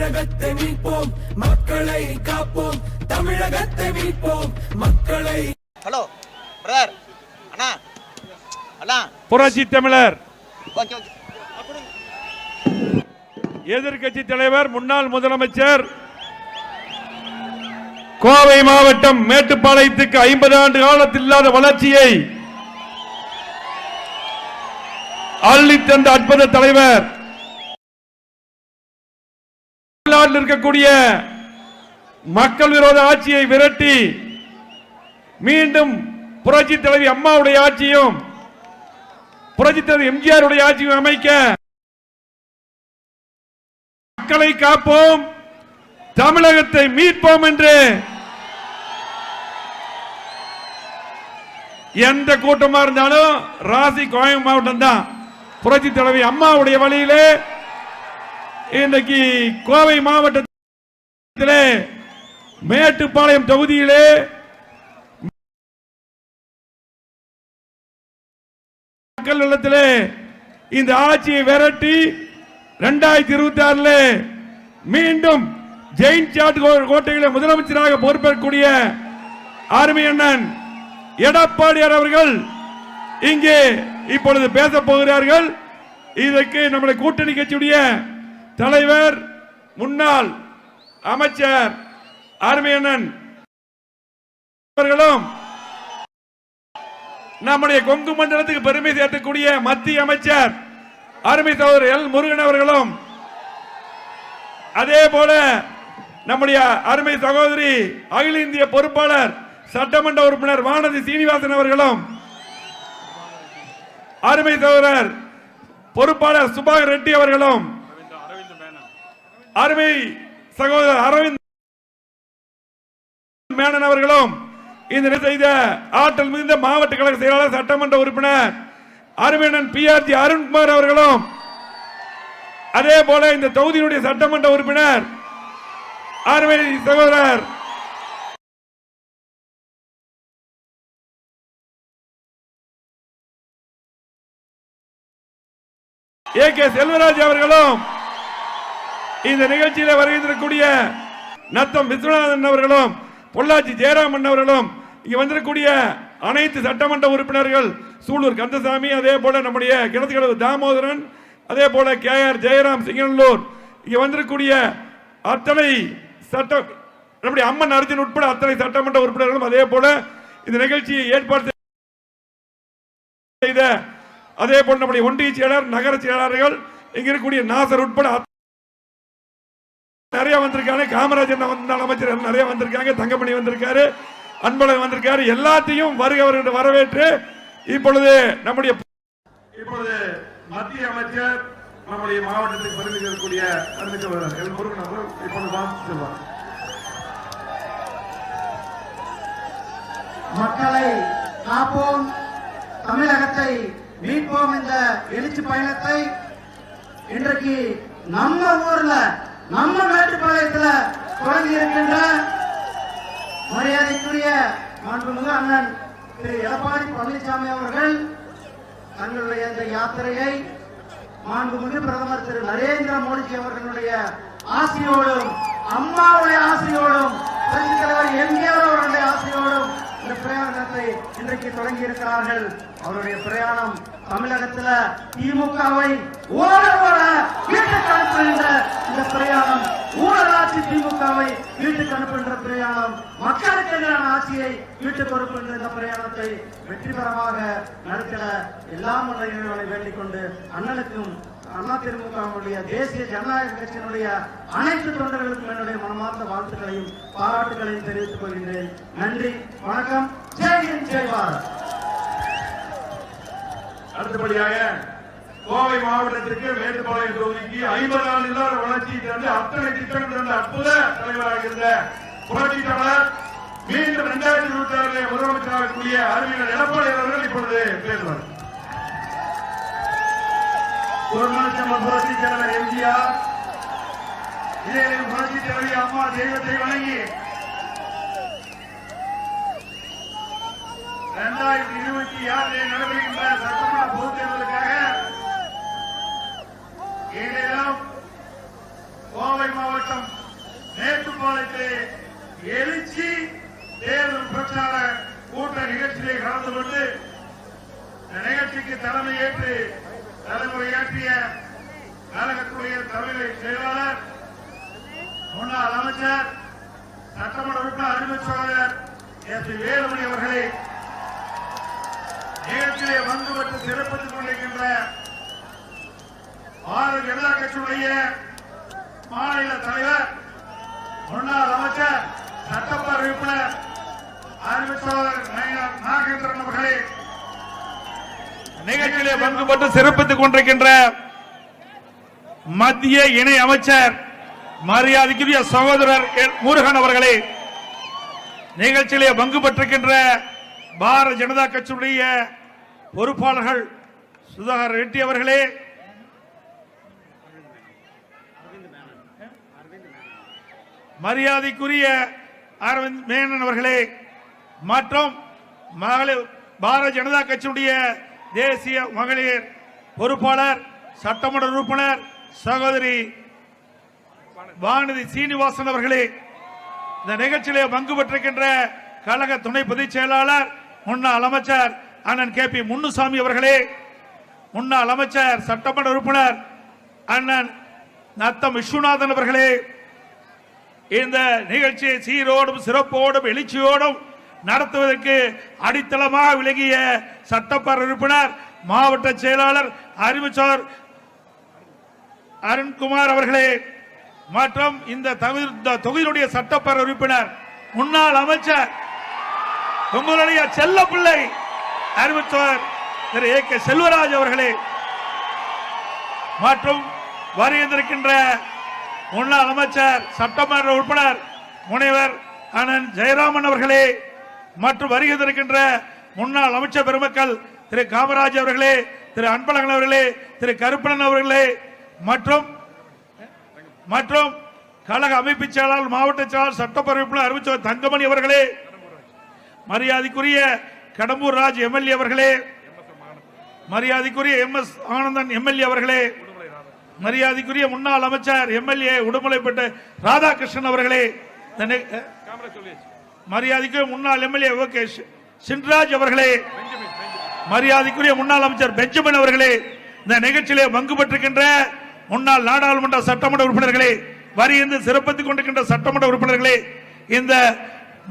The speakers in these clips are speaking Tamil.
தமிழகத்தை மீட்போம், மக்களை காப்போம். தமிழகத்தை மீட்போம், மக்களை. ஹலோ பிரதர், அண்ணா அண்ணா. புரட்சி தமிழர் ஓகே ஓகே. எதிர்கட்சி தலைவர் முன்னாள் முதலமைச்சர் கோவை மாவட்டம் மேட்டுப்பாளையத்துக்கு 50 ஆண்டு காலத்தில் இல்லாத வளர்ச்சியை அள்ளி தந்த அற்புத தலைவர், தமிழ்நாட்டில் இருக்கக்கூடிய மக்கள் விரோத ஆட்சியை விரட்டி மீண்டும் புரட்சி தலைவி அம்மாவுடைய ஆட்சியும் புரட்சி தலைவி எம்ஜிஆர் உடைய ஆட்சியும் அமைக்க மக்களை காப்போம், தமிழகத்தை மீட்போம் என்று எந்த கூட்டமா இருந்தாலும் ராசி கோயம் மாவட்டம் தான். புரட்சி தலைவி அம்மாவுடைய வழியிலே இன்றைக்கு கோவை மாவட்டத்திலே மேட்டுப்பாளையம் தொகுதியிலே மக்கள் இல்லத்திலே இந்த ஆட்சியை விரட்டி 2026 மீண்டும் ஜெயின் சாட் கோட்டையில முதலமைச்சராக பொறுப்பேற்கக்கூடிய அருமை அண்ணன் எடப்பாடியார் அவர்கள் இங்கே இப்பொழுது பேச போகிறார்கள். இதற்கு நம்முடைய கூட்டணி கட்சியுடைய தலைவர் முன்னாள் அமைச்சர் அருமை அண்ணன் அவர்களும் நம்முடைய கொங்கு மண்டலத்துக்கு பெருமை சேர்க்கக்கூடிய மத்திய அமைச்சர் அருமை சகோதரர் எல் முருகன் அவர்களும், அதே போல நம்முடைய அருமை சகோதரி அகில இந்திய பொறுப்பாளர் சட்டமன்ற உறுப்பினர் வானதி சீனிவாசன் அவர்களும், அருமை சகோதரர் பொறுப்பாளர் சுபாகர் ரெட்டி அவர்களும், அருமை சகோதரர் அரவிந்த் மேனன் அவர்களும், இந்த செய்த ஆற்றல் மிகுந்த மாவட்ட கழக செயலாளர் சட்டமன்ற உறுப்பினர் அருமையண்ணன் PRG அருண்குமார் அவர்களும், அதே போல இந்த தொகுதியினுடைய சட்டமன்ற உறுப்பினர் அருமை சகோதரர் AK செல்வராஜ் அவர்களும், இந்த நிகழ்ச்சியில் வருகின்றக்கூடிய நத்தம் விஸ்வநாதன் அவர்களும், பொள்ளாச்சி ஜெயராமன் அவர்களும், இங்க வந்திருக்கக்கூடிய அனைத்து சட்டமன்ற உறுப்பினர்கள் சூலூர் கந்தசாமி, அதே போல நம்முடைய கிணத்துக்கடவு தாமோதரன், அதே போல KR ஜெயராம் சிங்கநல்லூர், இங்க வந்திருக்கக்கூடிய அத்தனை நம்முடைய அம்மன் அர்ஜுன் உட்பட அத்தனை சட்டமன்ற உறுப்பினர்களும், அதே போல இந்த நிகழ்ச்சியை ஏற்பாடு செய்த அதே போல நம்முடைய ஒன்றிய செயலாளர் நகர செயலாளர்கள், இங்க இருக்கக்கூடிய நாசர் உட்பட நிறைய வந்திருக்காங்க. காமராஜர் அமைச்சர் நிறைய வந்திருக்காங்க, தங்கமணி வந்திருக்காரு, அன்பழகன் வந்திருக்காரு. எல்லாத்தையும் வருகிறவர்கள் வரவேற்று இப்பொழுது நம்முடைய மத்திய அமைச்சர் நம்முடைய மாவட்டத்துக்கு பெருமை இருக்கக்கூடிய மக்களை காப்போம், தமிழகத்தை மீட்போம் என்ற எழுச்சி பயணத்தை இன்றைக்கு நம்ம ஊர்ல நம்ம மேட்டுப்பாளையத்தில் தொடங்கி இருக்கின்ற மரியாதைக்குரிய மாண்புமிகு அண்ணன் திரு எடப்பாடி பழனிசாமி அவர்கள் தங்களுடைய இந்த யாத்திரையை மாண்புமிகு பிரதமர் திரு நரேந்திர மோடிஜி அவர்களுடைய ஆசையோடும் அம்மாவுடைய ஆசையோடும் புரட்சித் தலைவர் எம்ஜிஆர் அவர்களுடைய ஆசையோடும் இந்த பிரயாணத்தை இன்றைக்கு தொடங்கி இருக்கிறார்கள். அவருடைய பிரயாணம் தமிழகத்தில் திமுகவை ஓட வீட்டுக்கு அனுப்புகின்ற இந்த பிரயாணம், ஊழலாட்சி திமுகவை வீட்டுக்கு அனுப்புகின்ற பிரயாணம், மக்களுக்கு எதிரான ஆட்சியை வீட்டுக்கு அனுப்புகின்ற இந்த பிரயாணத்தை வெற்றிகரமாக நடத்திட எல்லாம் உள்ள இறைவனை வேண்டிக் கொண்டு அண்ணனுக்கும் அதிமுகவுடைய தேசிய ஜனநாயக கட்சியினுடைய அனைத்து தொண்டர்களுக்கும் என்னுடைய மனமார்ந்த வாழ்த்துக்களையும் பாராட்டுகளையும் தெரிவித்துக் கொள்கின்றேன். நன்றி, வணக்கம். ஜெய் ஹிந்த், ஜெய் பாரத். அடுத்தபடியாக கோவை மாவட்டத்திற்கு மேட்டுப்பாளையம் தொகுதிக்கு 50 ஆண்டு இல்லாத வளர்ச்சியை தந்து அத்தனை திட்டங்கள் தந்த அற்புத தலைவராக இருந்த புரட்சி தமிழர் மீண்டும் 2026 முதலமைச்சராக கூடிய அறிஞர் எடப்பாடி அவர்கள் இப்பொழுது பேசுவார். புரட்சி தலைவர் எம்ஜிஆர், இதே புரட்சி தலைவி அம்மா தெய்வத்தை வணங்கி 2026 நடைபெறுகின்ற சட்டமன்ற பொதுத் தேர்தலுக்காக கோவை மாவட்டம் மேட்டுப்பாளையத்திலே எழுச்சி தேர்தல் பிரச்சார கூட்ட நிகழ்ச்சியை கலந்து கொண்டு இந்த நிகழ்ச்சிக்கு தலைமையேற்று தலைமுறையாற்றிய கழகத்துடைய தமிழக செயலாளர் முன்னாள் அமைச்சர் சட்டமன்ற உறுப்பினர் அறிவிச்சாளர் எஸ். வேலுமணி அவர்களை நிகழ்ச்சியிலே வந்து பெற்று சிறப்பித்துக் கொண்டிருக்கின்ற பாரதிய ஜனதா கட்சியுடைய மாநில தலைவர் முன்னாள் அமைச்சர் சட்டமன்ற உறுப்பினர் அறிவிச்சாளர் நாகேந்திரன் அவர்களே நிகழ்ச்சியிலே பங்கு பெற்று சிறப்பித்துக் கொண்டிருக்கின்ற மத்திய இணை அமைச்சர் மரியாதைக்குரிய சகோதரர் முருகன் அவர்களே, நிகழ்ச்சியிலே பங்கு பெற்றிருக்கின்ற பாரதிய ஜனதா கட்சியுடைய பொறுப்பாளர்கள் சுதாகர் ரெட்டி அவர்களே, மரியாதைக்குரிய அரவிந்த் மேனன் அவர்களே மற்றும் பாரதிய ஜனதா கட்சியுடைய தேசிய மகளிர் பொறுப்பாளர் சட்டமன்ற உறுப்பினர் சகோதரி வானதி சீனிவாசன் அவர்களே, இந்த நிகழ்ச்சியிலே பங்கு பெற்றிருக்கின்ற கழக துணை பொதுச் செயலாளர் முன்னாள் அமைச்சர் அண்ணன் KP முன்னுசாமி அவர்களே, முன்னாள் அமைச்சர் சட்டமன்ற உறுப்பினர் அண்ணன் நத்தம் விஸ்வநாதன் அவர்களே, இந்த நிகழ்ச்சியை சீரோடும் சிறப்போடும் எழுச்சியோடும் நடத்துவதற்கு அடித்தளமாக விளங்கிய சட்டப்பேரவை உறுப்பினர் மாவட்ட செயலாளர் அறிவிச்சாளர் அருண்குமார் அவர்களே மற்றும் இந்த தொகுதியுடைய சட்டப்பேரவை உறுப்பினர் முன்னாள் அமைச்சர் உங்களுடைய செல்ல பிள்ளை அறிவிச்சாளர் திரு A.K. செல்வராஜ் அவர்களே மற்றும் வருகின்ற முன்னாள் அமைச்சர் சட்டமன்ற உறுப்பினர் முனைவர் அண்ணன் ஜெயராமன் அவர்களே மற்றும் வருகின்ற முன்னாள் அமைச்சர் பெருமக்கள் திரு காமராஜ் அவர்களே, திரு அன்பழகன் அவர்களே, திரு கருப்பணன் அவர்களே மற்றும் மற்றும் கழக அமைப்பு செயலாளர் மாவட்ட செயலாளர் சட்டப்பேரவை உறுப்பினர் அறிவிச்சவர் தங்கமணி அவர்களே, மரியாதைக்குரிய கடம்பூர் ராஜ் MLA அவர்களே, மரியாதைக்குரிய MS ஆனந்தன் MLA அவர்களே, மரியாதைக்குரிய முன்னாள் அமைச்சர் MLA உடுமலைப்பேட்டை ராதாகிருஷ்ணன் அவர்களே, மரியாதைக்குரிய முன்னாள் MLA சின்ராஜ் அவர்களே, மரியாதைக்குரிய முன்னாள் அமைச்சர் பெஞ்சமின் அவர்களே, இந்த நிகழ்ச்சியிலே பங்கு பெற்றிருக்கின்ற முன்னாள் நாடாளுமன்ற சட்டமன்ற உறுப்பினர்களே, வருகின்ற சிறப்பித்துக் கொண்டிருக்கின்ற சட்டமன்ற உறுப்பினர்களே, இந்த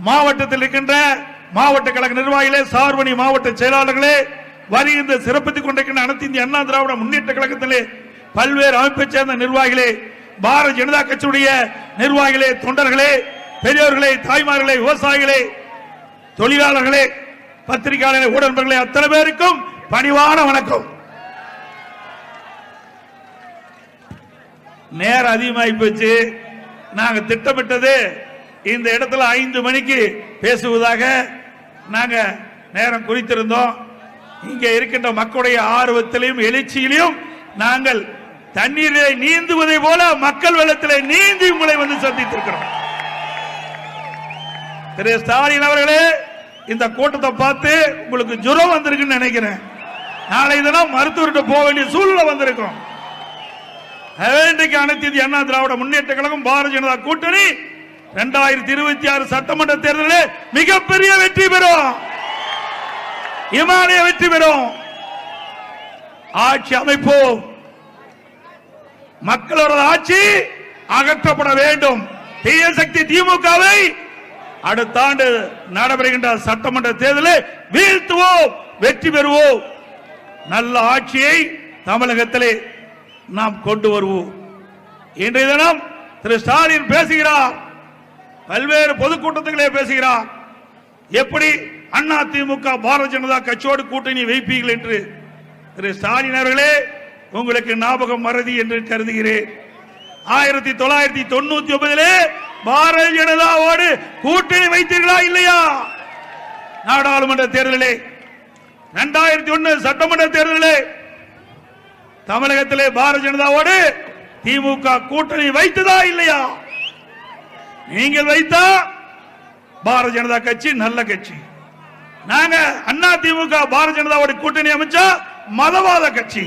மாவட்டத்தில் இருக்கின்ற மாவட்ட கழக நிர்வாகிகளே, சார்பணி மாவட்ட செயலாளர்களே, வருகின்ற சிறப்பித்துக் கொண்டிருக்கின்ற அனைத்து இந்திய அண்ணா திராவிட முன்னேற்ற கழகத்திலே பல்வேறு அமைப்பை சேர்ந்த நிர்வாகிகளே, பாரதிய ஜனதா கட்சியுடைய நிர்வாகிகளே, தொண்டர்களே, பெரியோர்களே, தாய்மார்களே, விவசாயிகளே, தொழிலாளர்களே, பத்திரிகையாளர்களே, ஊடகங்களே, அத்தனை பேருக்கும் பணிவான வணக்கம். நேரம் அதிகமாகி போச்சு. நாங்க திட்டமிட்டது இந்த இடத்துல 5 மணிக்கு பேசுவதாக நாங்க நேரம் குறித்திருந்தோம். இங்க இருக்கின்ற மக்களுடைய ஆர்வத்திலையும் எழுச்சியிலையும் நாங்கள் தண்ணீரை நீந்துவதை போல மக்கள் வெள்ளத்திலே நீந்தி உங்களை வந்து சந்தித்திருக்கிறோம். திரு ஸ்டாலின் அவர்களே, இந்த கூட்டத்தை பார்த்து உங்களுக்கு ஜுரம் வந்திருக்குன்னு நினைக்கிறேன். நாளை தினம் மருத்துவர்கிட்ட போக வேண்டிய சூழ்நிலை வந்திருக்கும். இன்றைக்கு அனைத்து இந்திய அண்ணா திராவிட முன்னேற்ற கழகம் பாரதிய ஜனதா கூட்டணி 2026 சட்டமன்ற தேர்தலில் மிகப்பெரிய வெற்றி பெறும், இமாலய வெற்றி பெறும், ஆட்சி அமைப்போம். மக்களோட ஆட்சி அகற்றப்பட வேண்டும். தீய சக்தி திமுகவை அடுத்த ஆண்டு நடைபெறுகின்ற சட்டமன்ற தேர்தலில் வீழ்த்துவோம், வெற்றி பெறுவோம். நல்ல ஆட்சியை தமிழகத்திலே நாம் கொண்டு வருவோம். இன்றைய தினம் திரு ஸ்டாலின் பேசுகிறார், பல்வேறு பொதுக்கூட்டத்திலே பேசுகிறார். எப்படி அண்ணா திமுக பாரதிய ஜனதா கட்சியோடு கூட்டணி வைப்பீர்கள் என்று. திரு ஸ்டாலின் அவர்களே, உங்களுக்கு ஞாபகம் மறதி என்று கருதுகிறேன். 1999 பாரதிய ஜனதாவோடு கூட்டணி வைத்தீர்களா இல்லையா? நாடாளுமன்ற தேர்தலிலே, 2001 சட்டமன்ற தேர்தலிலே தமிழகத்திலே பாரதிய ஜனதாவோடு திமுக கூட்டணி வைத்ததா இல்லையா? நீங்கள் வைத்தா பாரதிய ஜனதா கட்சி நல்ல கட்சி. நாங்க அண்ணா திமுக பாரதிய ஜனதாவோட கூட்டணி அமைச்சா மதவாத கட்சி.